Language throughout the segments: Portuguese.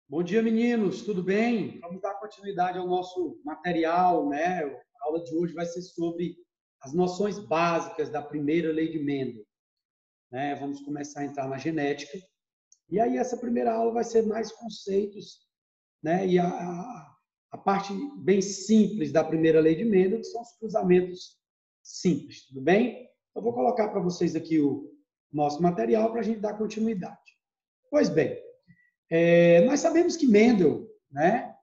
Bom dia, meninos. Tudo bem? Vamos dar continuidade ao nosso material, né? A aula de hoje vai ser sobre as noções básicas da primeira lei de Mendel, né? Vamos começar a entrar na genética. E aí essa primeira aula vai ser mais conceitos, né? E a parte bem simples da primeira lei de Mendel, que são os cruzamentos simples, tudo bem? Eu vou colocar para vocês aqui o nosso material para a gente dar continuidade. Pois bem, nós sabemos que Mendel, né,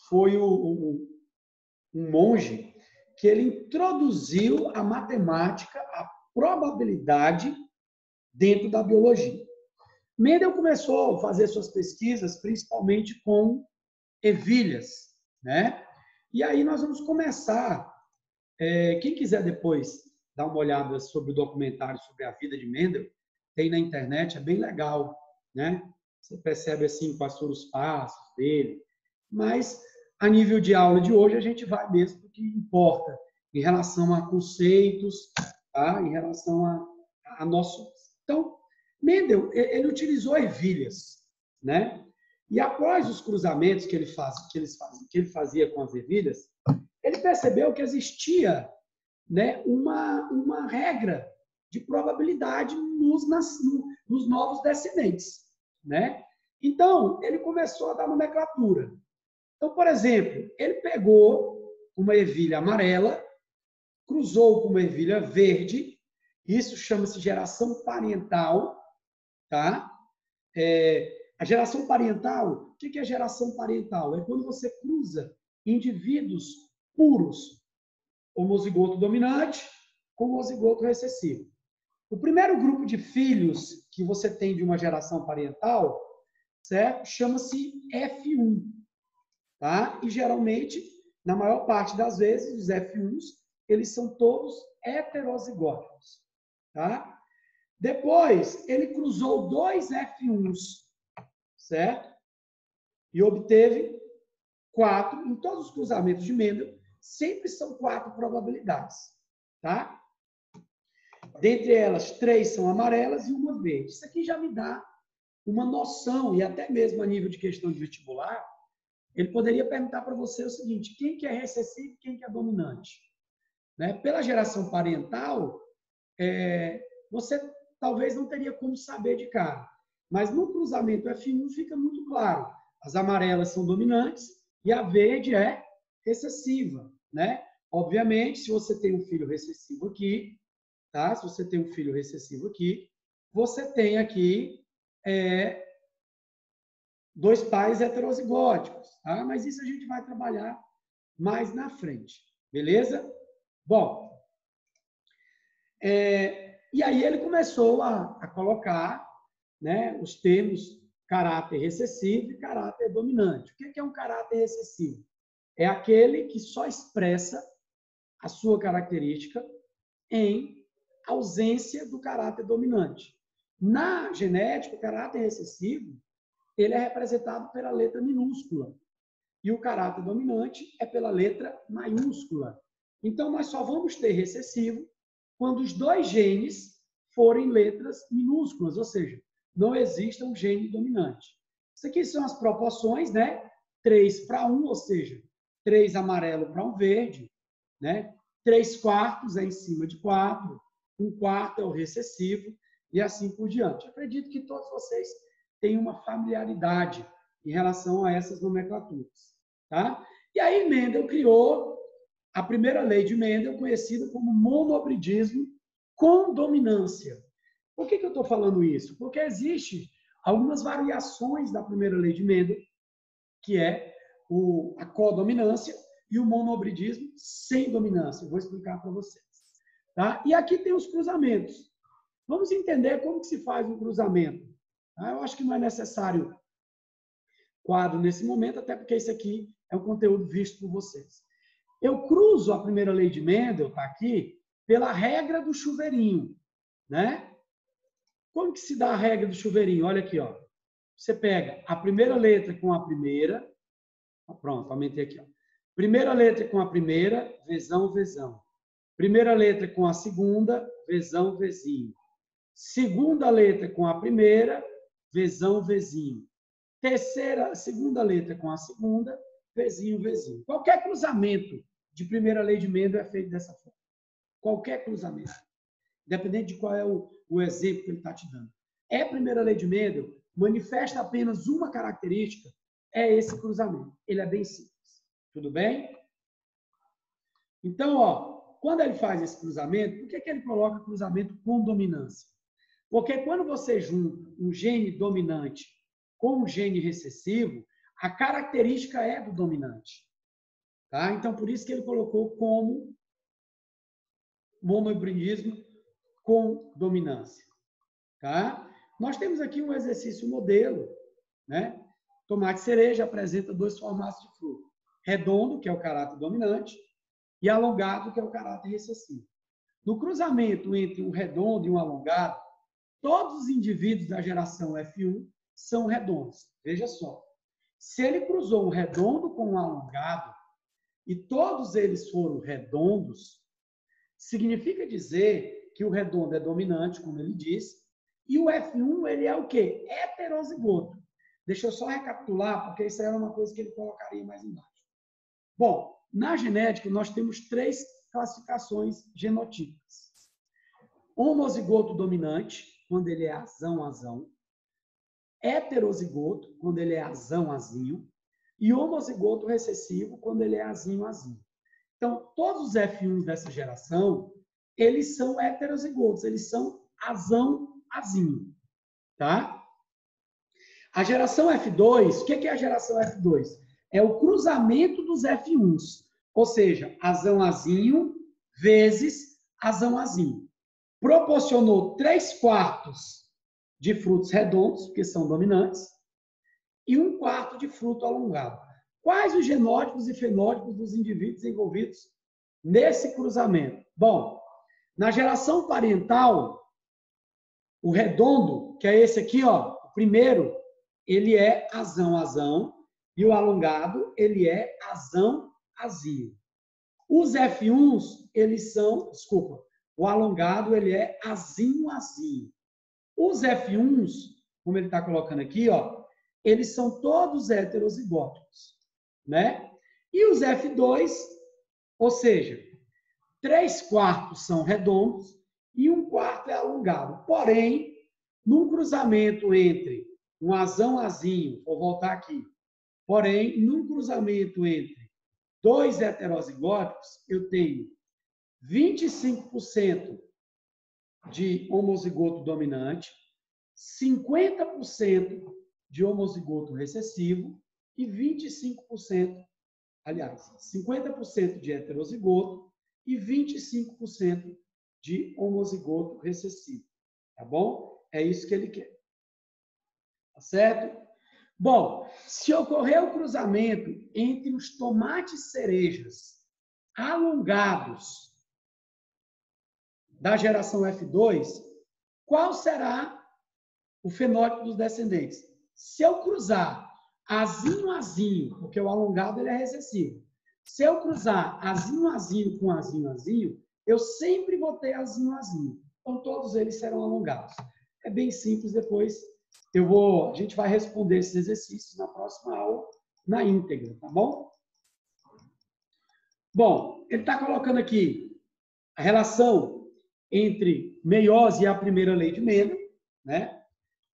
foi um monge que ele introduziu a matemática, a probabilidade dentro da biologia. Mendel começou a fazer suas pesquisas principalmente com ervilhas, né? E aí nós vamos começar. Quem quiser depois dar uma olhada sobre o documentário sobre a vida de Mendel, tem na internet, é bem legal, né? Você percebe assim quais foram os passos dele. Mas a nível de aula de hoje a gente vai mesmo para o que importa em relação a conceitos, tá? Em relação a noções. Então, Mendel ele utilizou ervilhas, né? E após os cruzamentos que ele fazia com as ervilhas, ele percebeu que existia, né, uma regra de probabilidade nos novos descendentes, né? Então, ele começou a dar nomenclatura. Então, por exemplo, ele pegou uma ervilha amarela, cruzou com uma ervilha verde, isso chama-se geração parental, tá? A geração parental, o que é geração parental? É quando você cruza indivíduos puros, homozigoto dominante com homozigoto recessivo. O primeiro grupo de filhos que você tem de uma geração parental, certo? Chama-se F1, tá? E geralmente, na maior parte das vezes, os F1s, eles são todos heterozigóticos, tá? Depois, ele cruzou dois F1s, certo? E obteve 4, em todos os cruzamentos de Mendel, sempre são 4 probabilidades, tá? Dentre elas, 3 são amarelas e uma verde. Isso aqui já me dá uma noção, e até mesmo a nível de questão de vestibular, ele poderia perguntar para você o seguinte: quem que é recessivo e quem que é dominante? Né? Pela geração parental, você talvez não teria como saber de cara. Mas no cruzamento F1 fica muito claro. As amarelas são dominantes e a verde é recessiva, né? Obviamente, se você tem um filho recessivo aqui, tá? Se você tem um filho recessivo aqui, você tem aqui dois pais heterozigóticos, tá? Mas isso a gente vai trabalhar mais na frente, beleza? Bom, e aí ele começou a colocar, né, os termos caráter recessivo e caráter dominante. O que é um caráter recessivo? É aquele que só expressa a sua característica em ausência do caráter dominante. Na genética, o caráter recessivo ele é representado pela letra minúscula e o caráter dominante é pela letra maiúscula. Então, nós só vamos ter recessivo quando os dois genes forem letras minúsculas, ou seja, não exista um gene dominante. Isso aqui são as proporções, né? 3 para 1, ou seja, 3 amarelo para 1 verde, né? 3 quartos é em cima de 4, 1 quarto é o recessivo, e assim por diante. Acredito que todos vocês têm uma familiaridade em relação a essas nomenclaturas. Tá? E aí Mendel criou a primeira lei de Mendel, conhecida como monobridismo com dominância. Por que eu estou falando isso? Porque existe algumas variações da primeira lei de Mendel, que é a codominância e o monobridismo sem dominância. Eu vou explicar para vocês. Tá? E aqui tem os cruzamentos. Vamos entender como que se faz um cruzamento. Tá? Eu acho que não é necessário quadro nesse momento, até porque isso aqui é um conteúdo visto por vocês. Eu cruzo a primeira lei de Mendel, está aqui, pela regra do chuveirinho, né? Como que se dá a regra do chuveirinho? Olha aqui, ó. Você pega a primeira letra com a primeira, pronto, aumentei aqui, ó. Primeira letra com a primeira, vezão, vezão. Primeira letra com a segunda, vezão, vezinho. Segunda letra com a primeira, vezão, vezinho. segunda letra com a segunda, Vzinho, Vzinho. Qualquer cruzamento de primeira lei de Mendel é feito dessa forma. Qualquer cruzamento. Independente de qual é o exemplo que ele está te dando. É a primeira lei de Mendel, manifesta apenas uma característica, é esse cruzamento. Ele é bem simples. Tudo bem? Então, ó, quando ele faz esse cruzamento, por que ele coloca cruzamento com dominância? Porque quando você junta um gene dominante com um gene recessivo, a característica é do dominante. Tá? Então, por isso que ele colocou como monohibridismo com dominância. Tá? Nós temos aqui um exercício modelo. Né? Tomate cereja apresenta dois formatos de fruto. Redondo, que é o caráter dominante, e alongado, que é o caráter recessivo. No cruzamento entre um redondo e um alongado, todos os indivíduos da geração F1 são redondos. Veja só. Se ele cruzou um redondo com um alongado e todos eles foram redondos, significa dizer que o redondo é dominante, como ele disse, e o F1 ele é o quê? Heterozigoto. Deixa eu só recapitular, porque isso era uma coisa que ele colocaria mais embaixo. Bom, na genética nós temos 3 classificações genotípicas. Homozigoto dominante, quando ele é azão-azão. Heterozigoto, quando ele é azão-azinho. E homozigoto recessivo, quando ele é azinho-azinho. Então, todos os F1 dessa geração, eles são heterozigotos, eles são azão-azinho. Tá? A geração F2, o que é a geração F2? É o cruzamento dos F1s, ou seja, azão-azinho vezes azão-azinho. Proporcionou 3/4 de frutos redondos, que são dominantes, e 1/4 de fruto alongado. Quais os genótipos e fenótipos dos indivíduos envolvidos nesse cruzamento? Bom, na geração parental, o redondo, que é esse aqui, ó, o primeiro, ele é azão-azão, e o alongado, ele é azão-azinho. Os F1s, eles são, desculpa, o alongado, ele é azinho-azinho. Os F1s, como ele está colocando aqui, ó, eles são todos heterozigóticos, né? E os F2, ou seja, 3/4 são redondos e 1/4 é alongado. Porém, num cruzamento entre um azão-azinho, vou voltar aqui, porém, num cruzamento entre 2 heterozigóticos, eu tenho 25% de homozigoto dominante, 50% de homozigoto recessivo e 25%, aliás, 50% de heterozigoto e 25% de homozigoto recessivo. Tá bom? É isso que ele quer. Tá certo? Bom, se ocorrer o cruzamento entre os tomates cerejas alongados da geração F2, qual será o fenótipo dos descendentes? Se eu cruzar azinho-azinho, porque o alongado ele é recessivo, se eu cruzar azinho-azinho com azinho-azinho, eu sempre vou ter azinho-azinho. Então, todos eles serão alongados. É bem simples, depois a gente vai responder esses exercícios na próxima aula, na íntegra, tá bom? Bom, ele está colocando aqui a relação entre meiose e a primeira lei de Mendel, né?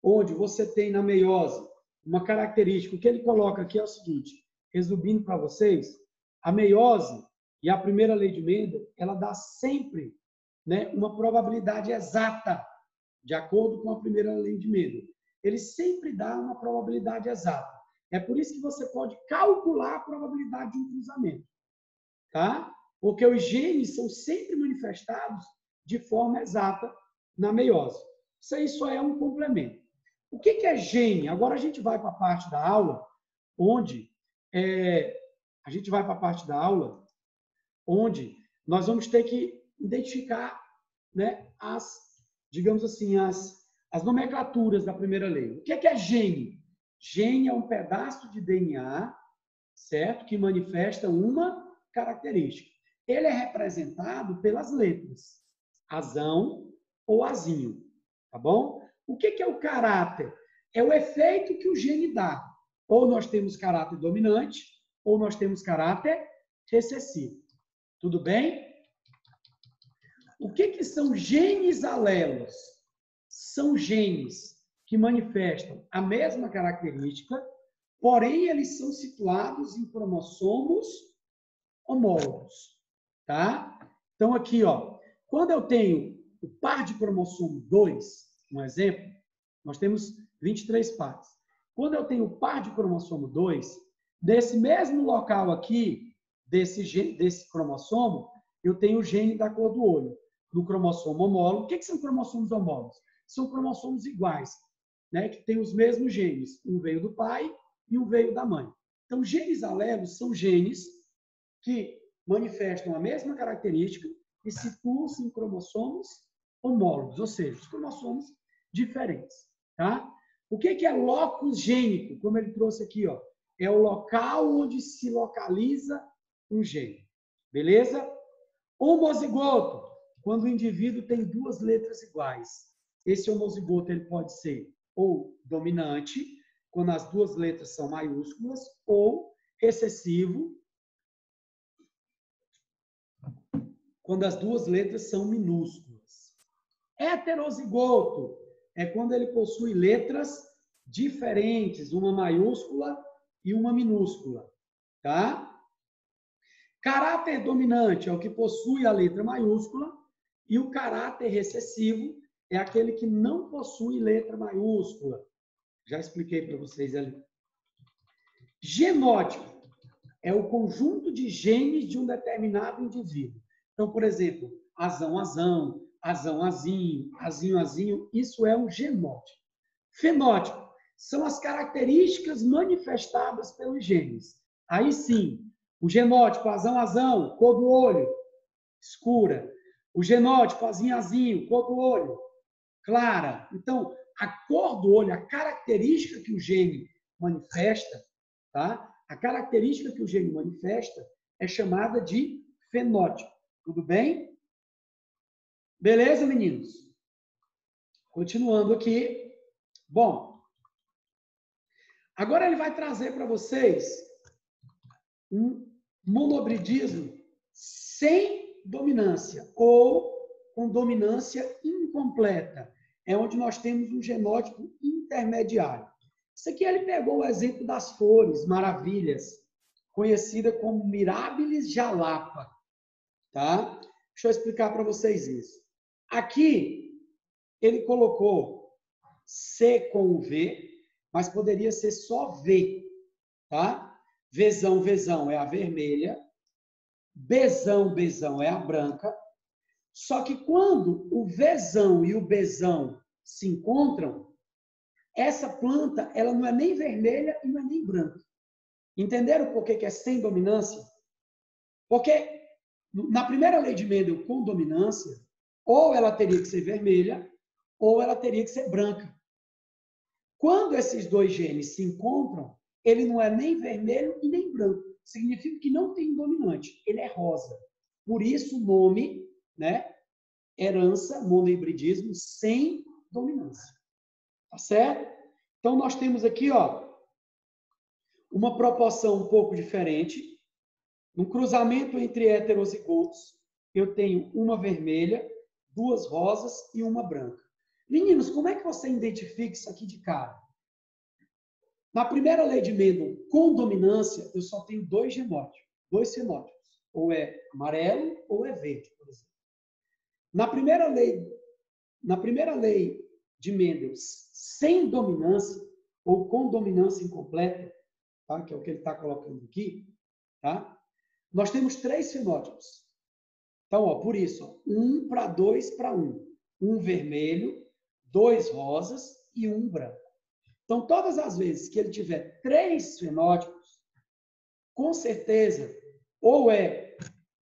Onde você tem na meiose uma característica, o que ele coloca aqui é o seguinte, resumindo para vocês, a meiose e a primeira lei de Mendel, ela dá sempre, né, uma probabilidade exata, de acordo com a primeira lei de Mendel. Ele sempre dá uma probabilidade exata. É por isso que você pode calcular a probabilidade de um cruzamento, tá? Porque os genes são sempre manifestados de forma exata na meiose. Isso aí só é um complemento. O que é gene? Agora a gente vai para a parte da aula onde nós vamos ter que identificar, né, digamos assim, as nomenclaturas da primeira lei. O que é gene? Gene é um pedaço de DNA, certo? Que manifesta uma característica. Ele é representado pelas letras, azão ou azinho, tá bom? O que é o caráter? É o efeito que o gene dá. Ou nós temos caráter dominante, ou nós temos caráter recessivo. Tudo bem? O que são genes alelos? São genes que manifestam a mesma característica, porém eles são situados em cromossomos homólogos, tá? Então aqui, ó, quando eu tenho o par de cromossomo 2, um exemplo, nós temos 23 pares. Quando eu tenho o par de cromossomo 2, desse mesmo local aqui, desse cromossomo, eu tenho o gene da cor do olho, do cromossomo homólogo. O que são cromossomos homólogos? São cromossomos iguais, né, que têm os mesmos genes. Um veio do pai e um veio da mãe. Então, genes alelos são genes que manifestam a mesma característica e situam-se em cromossomos homólogos, ou seja, os cromossomos diferentes. Tá? O que é locus gênico? Como ele trouxe aqui, ó, é o local onde se localiza um gene. Beleza? Homozigoto, quando o indivíduo tem duas letras iguais. Esse homozigoto ele pode ser ou dominante, quando as duas letras são maiúsculas, ou recessivo, quando as duas letras são minúsculas. Heterozigoto é quando ele possui letras diferentes, uma maiúscula e uma minúscula, tá? Caráter dominante é o que possui a letra maiúscula e o caráter recessivo é aquele que não possui letra maiúscula. Já expliquei para vocês ali. Genótipo é o conjunto de genes de um determinado indivíduo. Então, por exemplo, azão, azão, azão, azinho, azinho, azinho, isso é um genótipo. Fenótipo são as características manifestadas pelos genes. Aí sim, o genótipo, azão, azão, cor do olho, escura. O genótipo, azinho, azinho, cor do olho, clara. Então, a cor do olho, a característica que o gene manifesta, tá? A característica que o gene manifesta é chamada de fenótipo. Tudo bem? Beleza, meninos? Continuando aqui. Bom, agora ele vai trazer para vocês um monobridismo sem dominância ou com dominância incompleta. É onde nós temos um genótipo intermediário. Isso aqui ele pegou o exemplo das flores maravilhas, conhecida como Mirabilis jalapa. Tá? Deixa eu explicar para vocês isso. Aqui, ele colocou C com V, mas poderia ser só V. Tá? Vzão, Vzão é a vermelha. Bzão, Bzão é a branca. Só que quando o Vzão e o Bzão se encontram, essa planta ela não é nem vermelha e não é nem branca. Entenderam por que é sem dominância? Porque na primeira lei de Mendel com dominância, ou ela teria que ser vermelha, ou ela teria que ser branca. Quando esses dois genes se encontram, ele não é nem vermelho e nem branco. Significa que não tem dominante, ele é rosa. Por isso o nome, né, herança, monohibridismo sem dominância. Tá certo? Então nós temos aqui, ó, uma proporção um pouco diferente. No cruzamento entre heterozigotos, eu tenho uma vermelha, duas rosas e uma branca. Meninos, como é que você identifica isso aqui de cara? Na primeira lei de Mendel, com dominância, eu só tenho dois genótipos, dois fenótipos. Ou é amarelo ou é verde, por exemplo. Na primeira lei de Mendel, sem dominância, ou com dominância incompleta, tá? Que é o que ele está colocando aqui, tá? Nós temos três fenótipos. Então, ó, por isso, 1 para 2 para 1. Um vermelho, 2 rosas e 1 branco. Então, todas as vezes que ele tiver três fenótipos, com certeza, ou é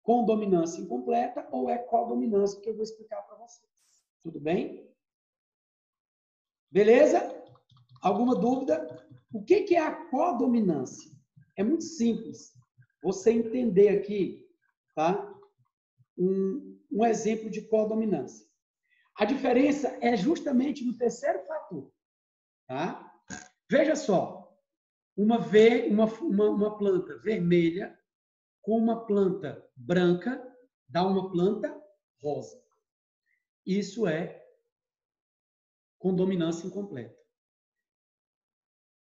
com dominância incompleta, ou é codominância, que eu vou explicar para vocês. Tudo bem? Beleza? Alguma dúvida? O que é a codominância? É muito simples. Você entender aqui, tá? Um exemplo de codominância. A diferença é justamente no terceiro fator, tá? Veja só. uma planta vermelha com uma planta branca dá uma planta rosa. Isso é condominância incompleta.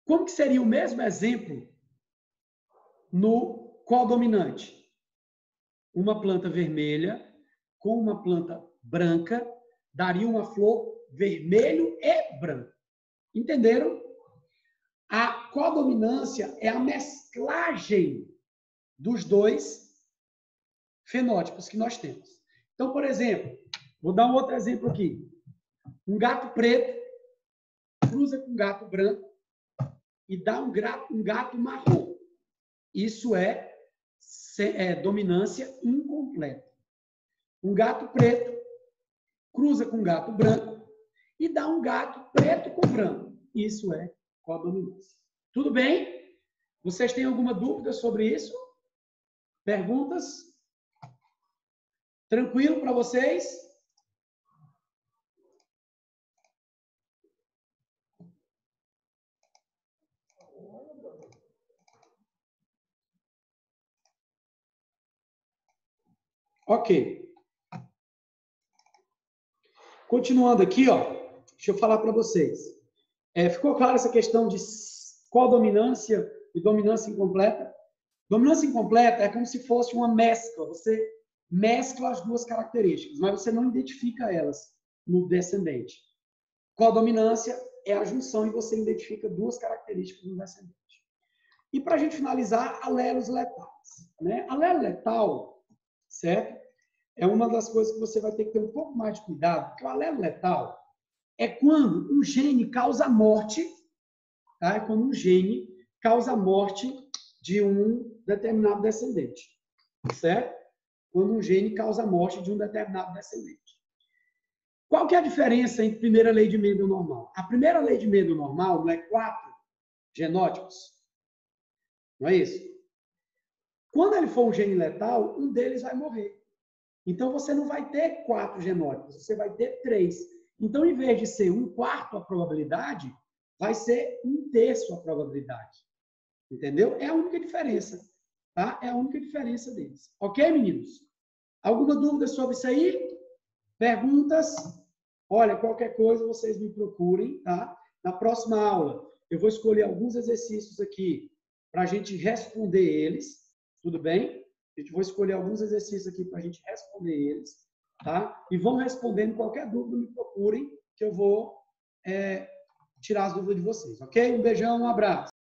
Como que seria o mesmo exemplo no codominante? Uma planta vermelha com uma planta branca daria uma flor vermelho e branco. Entenderam? A codominância é a mesclagem dos dois fenótipos que nós temos. Então, por exemplo, vou dar um outro exemplo aqui. Um gato preto cruza com um gato branco e dá um gato marrom. Isso é dominância incompleta. Um gato preto cruza com um gato branco e dá um gato preto com branco. Isso é codominância. Tudo bem? Vocês têm alguma dúvida sobre isso? Perguntas? Tranquilo para vocês? Ok. Continuando aqui, ó, deixa eu falar para vocês. Ficou clara essa questão de codominância e dominância incompleta? Dominância incompleta é como se fosse uma mescla. Você mescla as duas características, mas você não identifica elas no descendente. Codominância é a junção e você identifica duas características no descendente. E para a gente finalizar, alelos letais. Né? Alelo letal, certo? É uma das coisas que você vai ter que ter um pouco mais de cuidado, porque o alelo letal é quando um gene causa morte, tá? É quando um gene causa morte de um determinado descendente, certo? Quando um gene causa morte de um determinado descendente. Qual que é a diferença entre a primeira lei de Mendel normal? A primeira lei de Mendel normal não é 4 genótipos? Não é isso? Quando ele for um gene letal, um deles vai morrer. Então, você não vai ter 4 genótipos, você vai ter 3. Então, em vez de ser 1/4 a probabilidade, vai ser 1/3 a probabilidade. Entendeu? É a única diferença. Tá? É a única diferença deles. Ok, meninos? Alguma dúvida sobre isso aí? Perguntas? Olha, qualquer coisa, vocês me procurem. Tá? Na próxima aula, eu vou escolher alguns exercícios aqui para a gente responder eles. Tudo bem? A gente vai escolher alguns exercícios aqui para a gente responder eles, tá? E vão respondendo qualquer dúvida, me procurem, que eu vou tirar as dúvidas de vocês, ok? Um beijão, um abraço.